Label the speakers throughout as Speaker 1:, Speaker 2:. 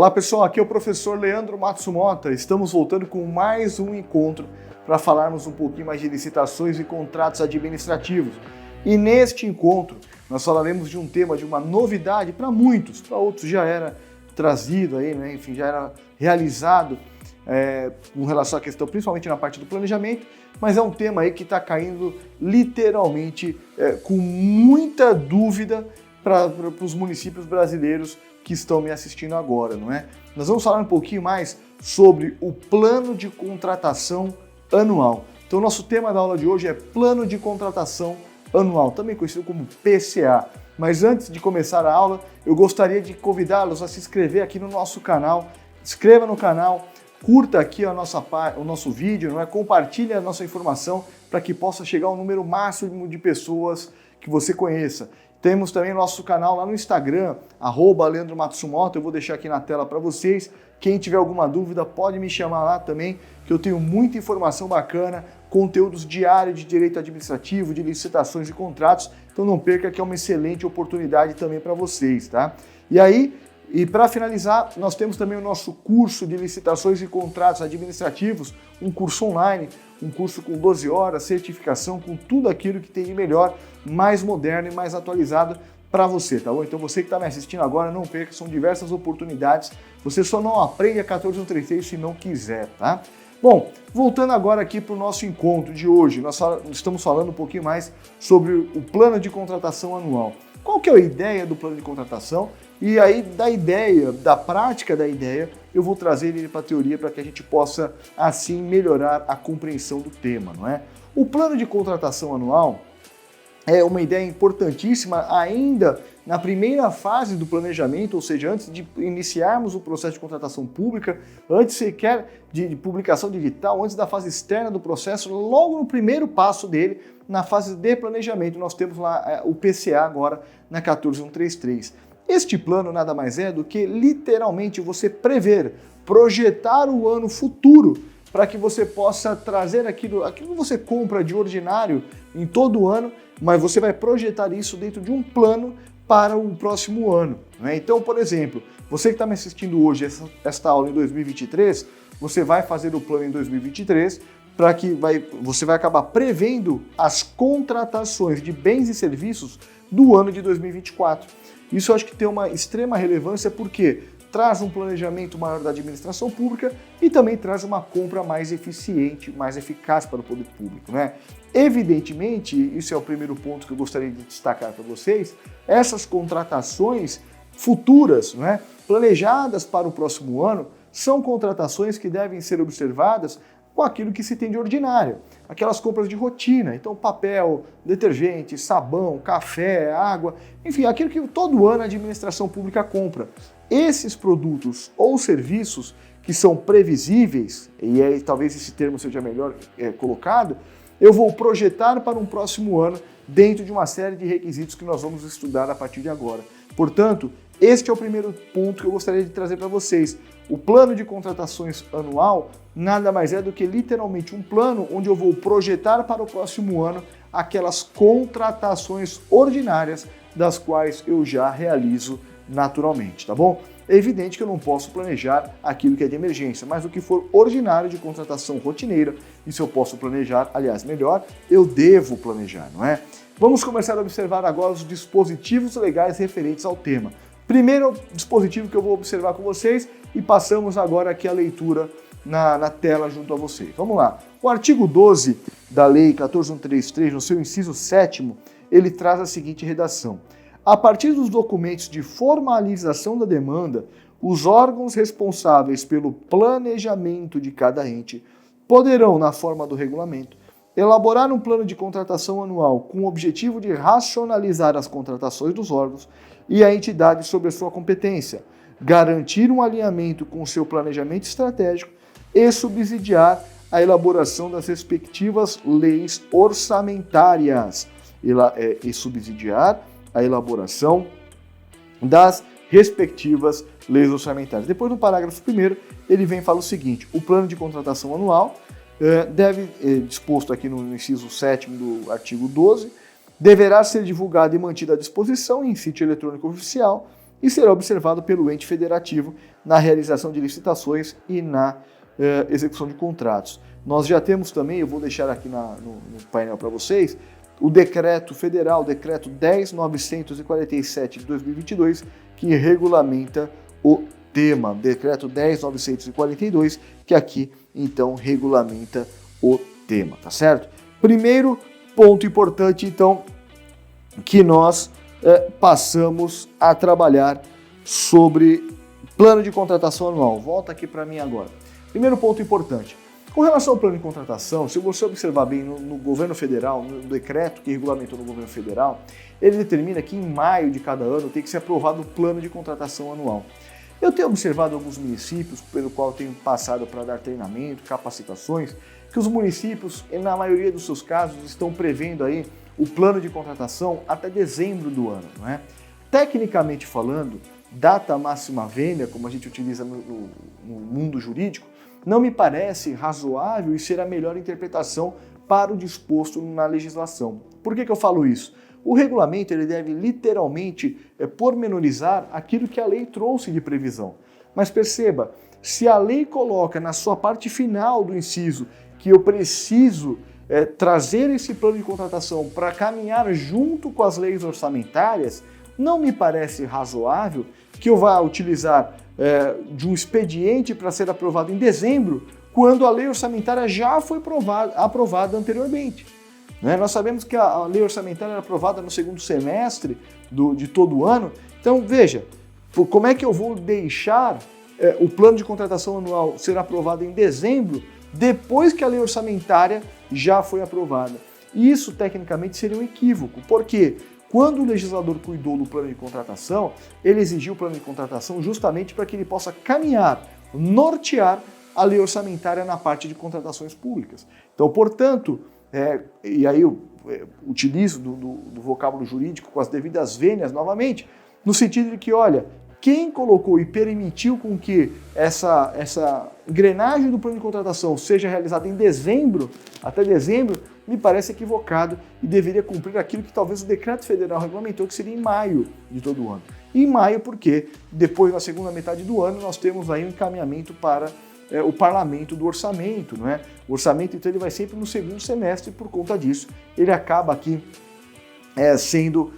Speaker 1: Olá pessoal, aqui é o professor Leandro Matsumoto. Estamos voltando com mais um encontro para falarmos um pouquinho mais de licitações e contratos administrativos. E neste encontro nós falaremos de um tema, de uma novidade para muitos, para outros já era trazido aí, né? Enfim, já era realizado com relação à questão, principalmente na parte do planejamento, mas é um tema aí que está caindo literalmente com muita dúvida para os municípios brasileiros que estão me assistindo agora, não é? Nós vamos falar um pouquinho mais sobre o plano de contratação anual. Então, o nosso tema da aula de hoje é plano de contratação anual, também conhecido como PCA. Mas antes de começar a aula, eu gostaria de convidá-los a se inscrever aqui no nosso canal. Inscreva no canal, curta aqui o nosso vídeo, não é? Compartilhe a nossa informação para que possa chegar ao número máximo de pessoas que você conheça. Temos também nosso canal lá no Instagram, @Leandro Matsumoto, eu vou deixar aqui na tela para vocês. Quem tiver alguma dúvida pode me chamar lá também, que eu tenho muita informação bacana, conteúdos diários de direito administrativo, de licitações e contratos, então não perca que é uma excelente oportunidade também para vocês, tá? E para finalizar, nós temos também o nosso curso de licitações e contratos administrativos, um curso online, um curso com 12 horas, certificação, com tudo aquilo que tem de melhor, mais moderno e mais atualizado para você, tá bom? Então você que está me assistindo agora, não perca, são diversas oportunidades, você só não aprende a 14133 se não quiser, tá? Bom, voltando agora aqui para o nosso encontro de hoje, nós estamos falando um pouquinho mais sobre o plano de contratação anual. Qual que é a ideia do plano de contratação? E aí, da prática da ideia, eu vou trazer ele para a teoria para que a gente possa, assim, melhorar a compreensão do tema, não é? O plano de contratação anual é uma ideia importantíssima ainda na primeira fase do planejamento, ou seja, antes de iniciarmos o processo de contratação pública, antes sequer de publicação digital, antes da fase externa do processo, logo no primeiro passo dele, na fase de planejamento, nós temos lá o PCA agora na 14133. Este plano nada mais é do que literalmente você prever, projetar o ano futuro para que você possa trazer aquilo que você compra de ordinário em todo ano, mas você vai projetar isso dentro de um plano para o próximo ano, né? Então, por exemplo, você que está me assistindo hoje, esta aula em 2023, você vai fazer o plano em 2023 para que você vai acabar prevendo as contratações de bens e serviços do ano de 2024. Isso eu acho que tem uma extrema relevância porque traz um planejamento maior da administração pública e também traz uma compra mais eficiente, mais eficaz para o poder público, né? Evidentemente, isso é o primeiro ponto que eu gostaria de destacar para vocês, essas contratações futuras, né, planejadas para o próximo ano, são contratações que devem ser observadas com aquilo que se tem de ordinário, aquelas compras de rotina, então papel, detergente, sabão, café, água, enfim, aquilo que todo ano a administração pública compra. Esses produtos ou serviços que são previsíveis, e aí talvez esse termo seja melhor colocado, eu vou projetar para um próximo ano dentro de uma série de requisitos que nós vamos estudar a partir de agora. Portanto, este é o primeiro ponto que eu gostaria de trazer para vocês. O plano de contratações anual nada mais é do que literalmente um plano onde eu vou projetar para o próximo ano aquelas contratações ordinárias das quais eu já realizo naturalmente, tá bom? É evidente que eu não posso planejar aquilo que é de emergência, mas o que for ordinário de contratação rotineira, isso eu posso planejar, aliás, melhor, eu devo planejar, não é? Vamos começar a observar agora os dispositivos legais referentes ao tema. Primeiro dispositivo que eu vou observar com vocês e passamos agora aqui a leitura na tela junto a vocês. Vamos lá. O artigo 12 da Lei 14133, no seu inciso 7º, ele traz a seguinte redação. A partir dos documentos de formalização da demanda, os órgãos responsáveis pelo planejamento de cada ente poderão, na forma do regulamento, elaborar um plano de contratação anual com o objetivo de racionalizar as contratações dos órgãos e a entidade sob a sua competência, garantir um alinhamento com o seu planejamento estratégico e subsidiar a elaboração das respectivas leis orçamentárias e subsidiar a elaboração das respectivas leis orçamentárias. Depois, no parágrafo 1º, ele vem e fala o seguinte: o plano de contratação anual disposto aqui no inciso 7º do artigo 12, deverá ser divulgado e mantido à disposição em sítio eletrônico oficial e será observado pelo ente federativo na realização de licitações e na execução de contratos. Nós já temos também, eu vou deixar aqui no painel para vocês, o decreto federal, o decreto 10.947 de 2022, que regulamenta o tema, decreto 10.942, que aqui então regulamenta o tema, tá certo? Primeiro ponto importante, então, que nós passamos a trabalhar sobre plano de contratação anual. Volta aqui para mim agora. Primeiro ponto importante. Com relação ao plano de contratação, se você observar bem no governo federal, no decreto que regulamentou no governo federal, ele determina que em maio de cada ano tem que ser aprovado o plano de contratação anual. Eu tenho observado alguns municípios, pelo qual eu tenho passado para dar treinamento, capacitações, que os municípios, na maioria dos seus casos, estão prevendo aí o plano de contratação até dezembro do ano, não é? Tecnicamente falando, data máxima vênia, como a gente utiliza no mundo jurídico, não me parece razoável e ser a melhor interpretação para o disposto na legislação. Por que eu falo isso? O regulamento ele deve literalmente pormenorizar aquilo que a lei trouxe de previsão. Mas perceba, se a lei coloca na sua parte final do inciso que eu preciso trazer esse plano de contratação para caminhar junto com as leis orçamentárias, não me parece razoável que eu vá utilizar de um expediente para ser aprovado em dezembro, quando a lei orçamentária já foi aprovada anteriormente. Nós sabemos que a lei orçamentária era aprovada no segundo semestre de todo o ano. Então, veja, como é que eu vou deixar o plano de contratação anual ser aprovado em dezembro, depois que a lei orçamentária já foi aprovada? Isso, tecnicamente, seria um equívoco. Por quê? Quando o legislador cuidou do plano de contratação, ele exigiu o plano de contratação justamente para que ele possa caminhar, nortear a lei orçamentária na parte de contratações públicas. Então, portanto, e aí eu utilizo do vocábulo jurídico com as devidas vênias novamente, no sentido de que, olha, quem colocou e permitiu com que essa engrenagem do plano de contratação seja realizada em dezembro, até dezembro, me parece equivocado e deveria cumprir aquilo que talvez o decreto federal regulamentou, que seria em maio de todo o ano. E em maio porque depois, na segunda metade do ano, nós temos aí um encaminhamento para o parlamento do orçamento, não é? O orçamento, então, ele vai sempre no segundo semestre e por conta disso ele acaba aqui sendo,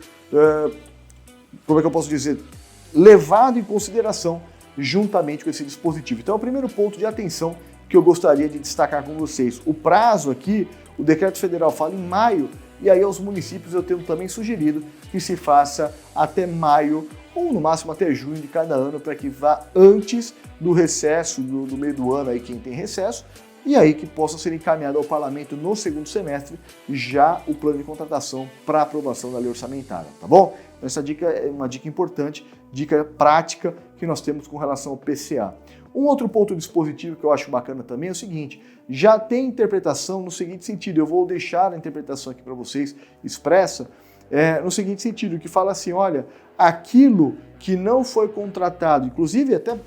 Speaker 1: como é que eu posso dizer, levado em consideração juntamente com esse dispositivo. Então, é o primeiro ponto de atenção que eu gostaria de destacar com vocês. O prazo aqui, o decreto federal fala em maio, e aí aos municípios eu tenho também sugerido que se faça até maio, ou no máximo até junho de cada ano, para que vá antes do recesso, do meio do ano, aí quem tem recesso, e aí que possa ser encaminhado ao parlamento no segundo semestre já o plano de contratação para aprovação da lei orçamentária, tá bom? Então, essa dica é uma dica importante, dica prática que nós temos com relação ao PCA. Um outro ponto dispositivo que eu acho bacana também é o seguinte, já tem interpretação no seguinte sentido, eu vou deixar a interpretação aqui para vocês expressa, no seguinte sentido, que fala assim, olha, aquilo que não foi contratado, inclusive até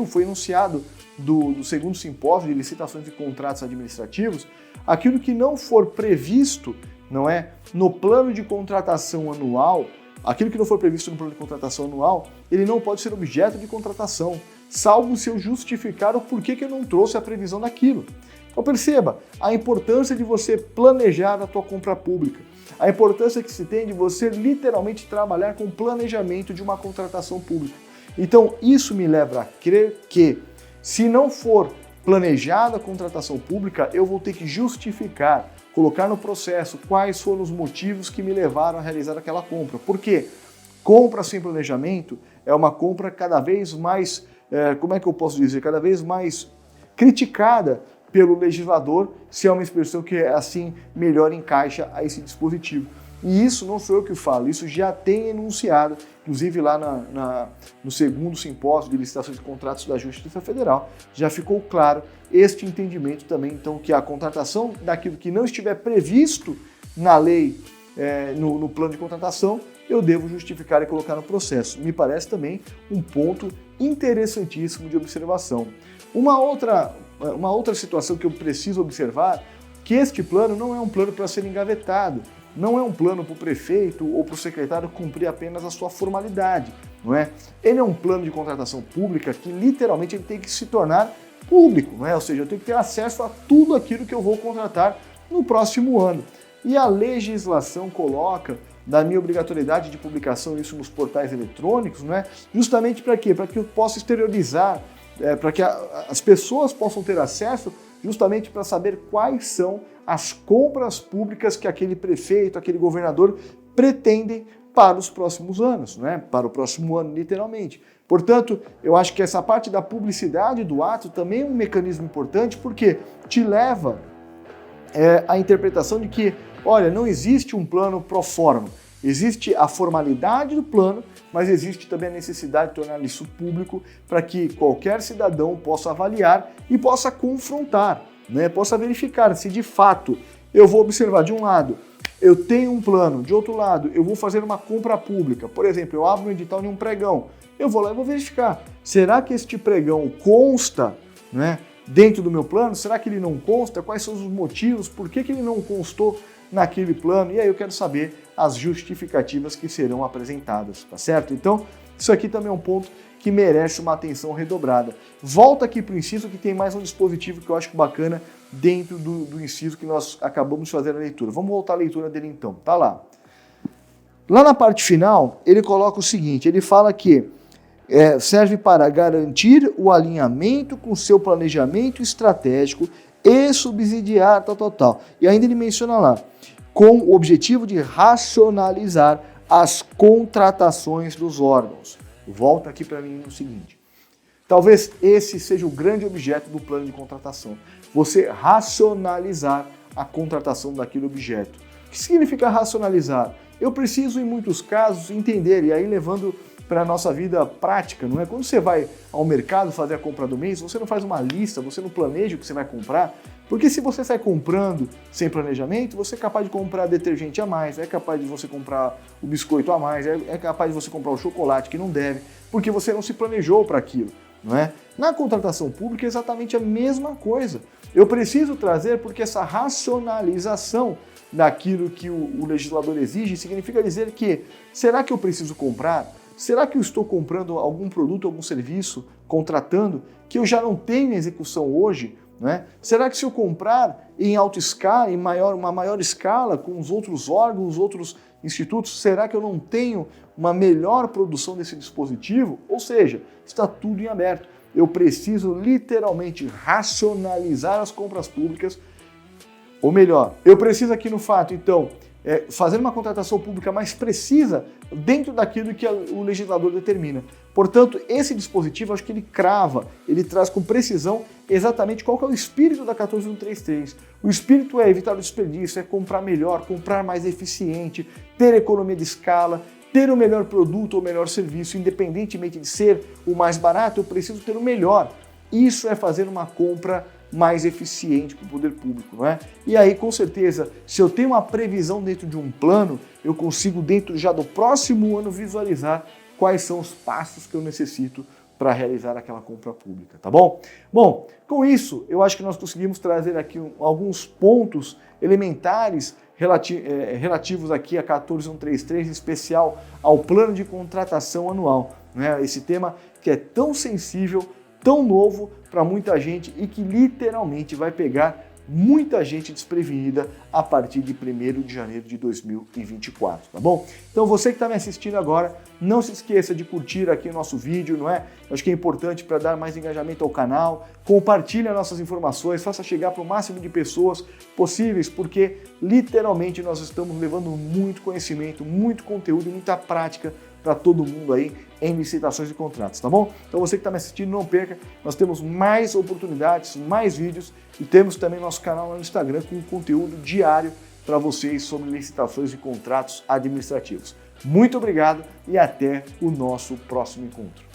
Speaker 1: foi anunciado do segundo simpósio de licitações e contratos administrativos, aquilo que não for previsto, não é, no plano de contratação anual, aquilo que não for previsto no plano de contratação anual, ele não pode ser objeto de contratação, salvo se eu justificar o porquê que eu não trouxe a previsão daquilo. Então perceba a importância de você planejar a tua compra pública, a importância que se tem de você literalmente trabalhar com o planejamento de uma contratação pública. Então isso me leva a crer que, se não for planejada a contratação pública, eu vou ter que justificar, colocar no processo quais foram os motivos que me levaram a realizar aquela compra. Por quê? Compra sem planejamento é uma compra cada vez mais, como é que eu posso dizer, cada vez mais criticada pelo legislador, se é uma expressão que assim melhor encaixa a esse dispositivo. E isso não sou eu que falo, isso já tem enunciado, inclusive lá no segundo simpósio de licitações de contratos da Justiça Federal, já ficou claro este entendimento também, então, que a contratação daquilo que não estiver previsto na lei, no plano de contratação, eu devo justificar e colocar no processo. Me parece também um ponto interessantíssimo de observação. Uma outra situação que eu preciso observar, que este plano não é um plano para ser engavetado, não é um plano para o prefeito ou para o secretário cumprir apenas a sua formalidade, não é? Ele é um plano de contratação pública que literalmente ele tem que se tornar público, não é? Ou seja, eu tenho que ter acesso a tudo aquilo que eu vou contratar no próximo ano. E a legislação coloca da minha obrigatoriedade de publicação isso nos portais eletrônicos, não é? Justamente para quê? Para que eu possa exteriorizar, para que as pessoas possam ter acesso justamente para saber quais são as compras públicas que aquele prefeito, aquele governador pretendem para os próximos anos, né? Para o próximo ano, literalmente. Portanto, eu acho que essa parte da publicidade do ato também é um mecanismo importante porque te leva à interpretação de que, olha, não existe um plano pro forma, existe a formalidade do plano, mas existe também a necessidade de tornar isso público para que qualquer cidadão possa avaliar e possa confrontar, né? Possa verificar se de fato eu vou observar de um lado, eu tenho um plano, de outro lado, eu vou fazer uma compra pública. Por exemplo, eu abro um edital de um pregão, eu vou lá e vou verificar, será que este pregão consta, né, dentro do meu plano? Será que ele não consta? Quais são os motivos? Por que ele não constou naquele plano? E aí eu quero saber as justificativas que serão apresentadas, tá certo? Então, isso aqui também é um ponto que merece uma atenção redobrada. Volta aqui para o inciso que tem mais um dispositivo que eu acho bacana dentro do inciso que nós acabamos de fazer a leitura. Vamos voltar à leitura dele então, tá lá. Lá na parte final, ele coloca o seguinte, ele fala que serve para garantir o alinhamento com seu planejamento estratégico e subsidiar tal. E ainda ele menciona lá, com o objetivo de racionalizar as contratações dos órgãos. Volta aqui para mim no seguinte, talvez esse seja o grande objeto do plano de contratação, você racionalizar a contratação daquele objeto. O que significa racionalizar? Eu preciso, em muitos casos, entender, e aí levando para a nossa vida prática, não é? Quando você vai ao mercado fazer a compra do mês, você não faz uma lista, você não planeja o que você vai comprar, porque se você sai comprando sem planejamento, você é capaz de comprar detergente a mais, é capaz de você comprar o biscoito a mais, é capaz de você comprar o chocolate que não deve, porque você não se planejou para aquilo, não é? Na contratação pública é exatamente a mesma coisa. Eu preciso trazer porque essa racionalização daquilo que o legislador exige significa dizer que, será que eu preciso comprar? Será que eu estou comprando algum produto, algum serviço, contratando, que eu já não tenho em execução hoje? Né? Será que se eu comprar em alta escala, em uma maior escala, com os outros órgãos, os outros institutos, será que eu não tenho uma melhor produção desse dispositivo? Ou seja, está tudo em aberto. Eu preciso literalmente racionalizar as compras públicas, ou melhor, eu preciso aqui no fato, então, fazer uma contratação pública mais precisa dentro daquilo que o legislador determina. Portanto, esse dispositivo, acho que ele crava, ele traz com precisão exatamente qual que é o espírito da 14133. O espírito é evitar o desperdício, é comprar melhor, comprar mais eficiente, ter economia de escala, ter o melhor produto ou o melhor serviço, independentemente de ser o mais barato, eu preciso ter o melhor. Isso é fazer uma compra mais eficiente para o poder público, não é? E aí, com certeza, se eu tenho uma previsão dentro de um plano, eu consigo, dentro já do próximo ano, visualizar quais são os passos que eu necessito para realizar aquela compra pública, tá bom? Bom, com isso, eu acho que nós conseguimos trazer aqui alguns pontos elementares relativos aqui a 14133, em especial ao plano de contratação anual, né? Esse tema que é tão sensível, tão novo para muita gente e que literalmente vai pegar muita gente desprevenida a partir de 1º de janeiro de 2024, tá bom? Então você que está me assistindo agora, não se esqueça de curtir aqui o nosso vídeo, não é? Acho que é importante para dar mais engajamento ao canal, compartilhe nossas informações, faça chegar para o máximo de pessoas possíveis, porque literalmente nós estamos levando muito conhecimento, muito conteúdo e muita prática para todo mundo aí em licitações e contratos, tá bom? Então você que está me assistindo, não perca, nós temos mais oportunidades, mais vídeos e temos também nosso canal no Instagram com conteúdo diário para vocês sobre licitações e contratos administrativos. Muito obrigado e até o nosso próximo encontro.